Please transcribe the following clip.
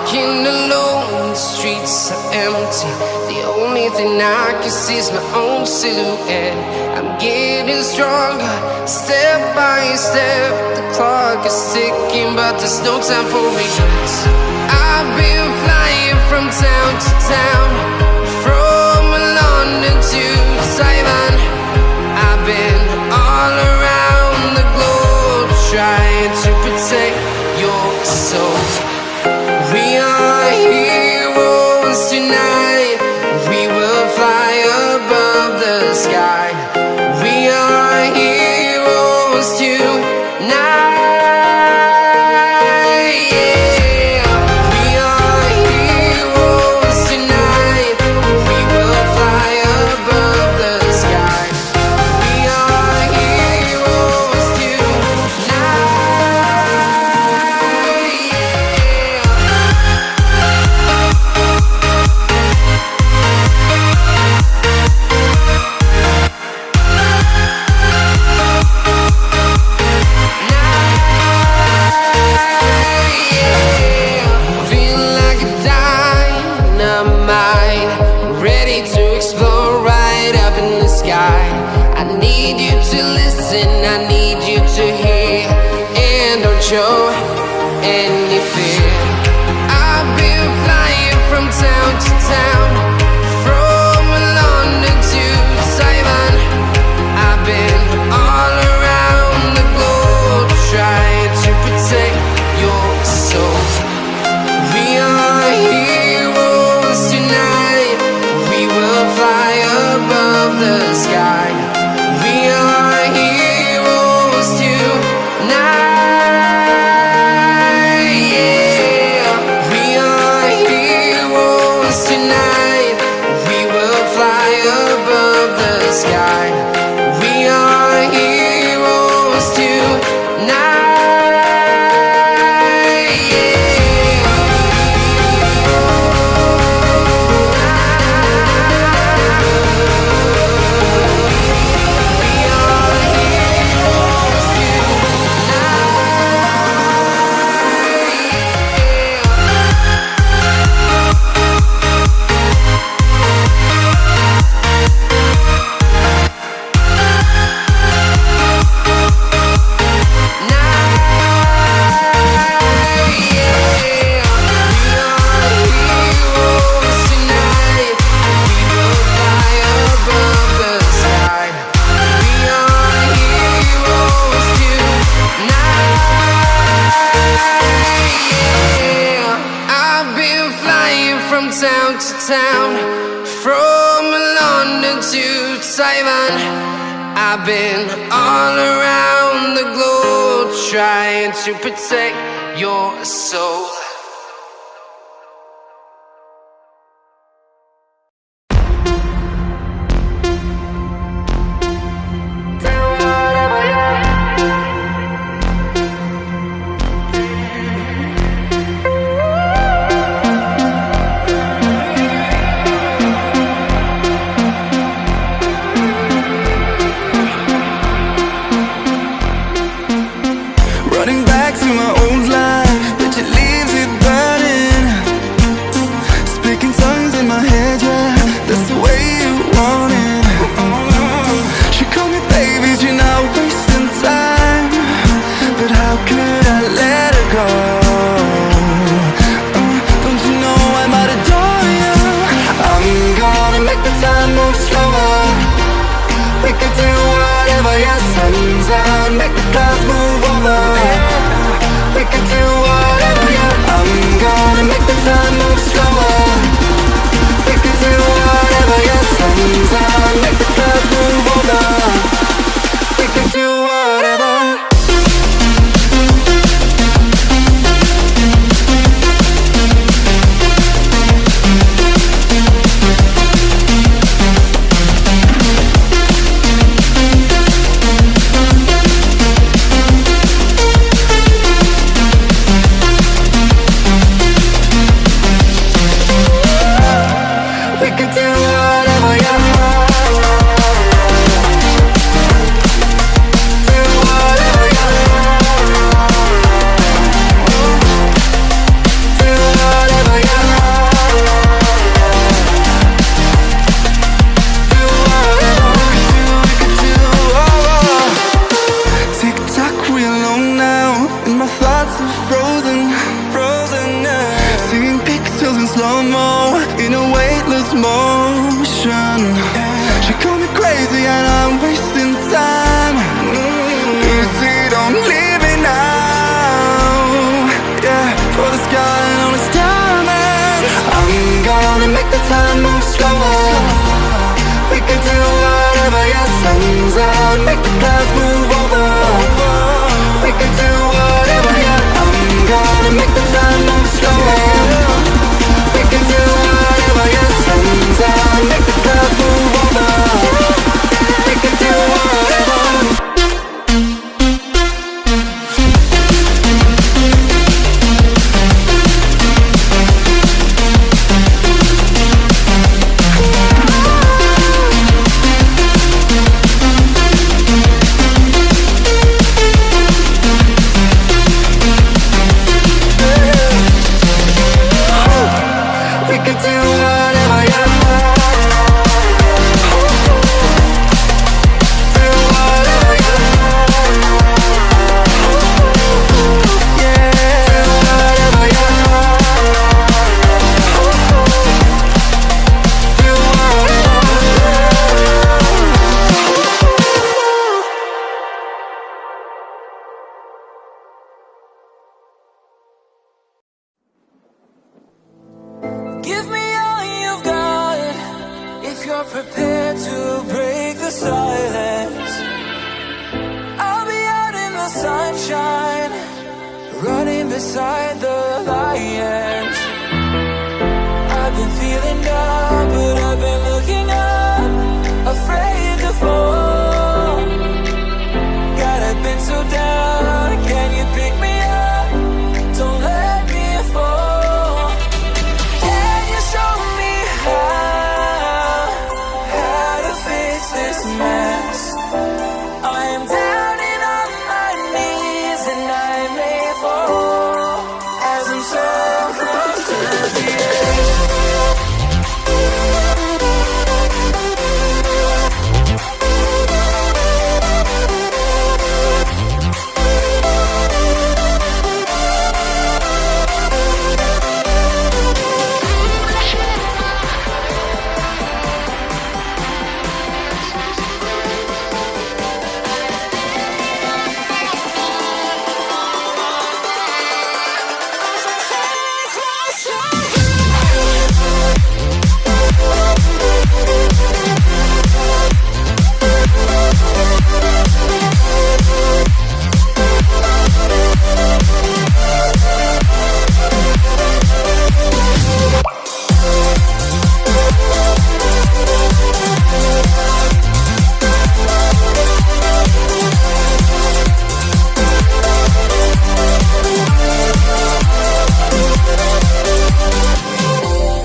walking alone, the streets are empty. The only thing I can see is my own silhouette. I'm getting stronger, step by step. The clock is ticking, but there's no time for regrets. I've been flying from town to town, from London to Taiwan. I've been all around the globe, trying to protect your soul. We are heroes tonight. We will fly above the sky. We are heroes tonight. Yeah. We are heroes tonight. We will fly above the sky. We are heroes tonight. Feeling like a dynamite, ready to explode right up in the sky. I need you to listen, I need you to hear, and don't show any fear. I've been flying from town to town, from London to Taiwan. I've been all around the globe, trying to protect your soul. We are heroes tonight. We will fly above the sky. We are heroes tonight. Yeah. We are heroes tonight. We will fly above the sky. We are heroes tonight. Town to town, from London to Taiwan. I've been all around the globe, trying to protect your soul. Running back to my old life, but it leaves it burning. Speaking tongues in my head, yeah, that's the way you want it. She called me baby, you're not wasting time, but how could I let her go? Don't you know I might adore you? I'm gonna make the time move slower. We could do whatever, yeah, sun's out, make the clouds move over. We could do whatever, yeah. I'm gonna make the time move slower. We could do whatever, yeah. Sun's out, make the clouds move over. We could do whatever. We could do whatever, yeah. out, make the clouds move over. We can do whatever, yeah. I'm gonna make the time move slower. We can do whatever, yeah. Sun's out, make the clouds move over. We can do whatever. Prepared to break the silence. I'll be out in the sunshine, running beside the lions. I've been feeling numb,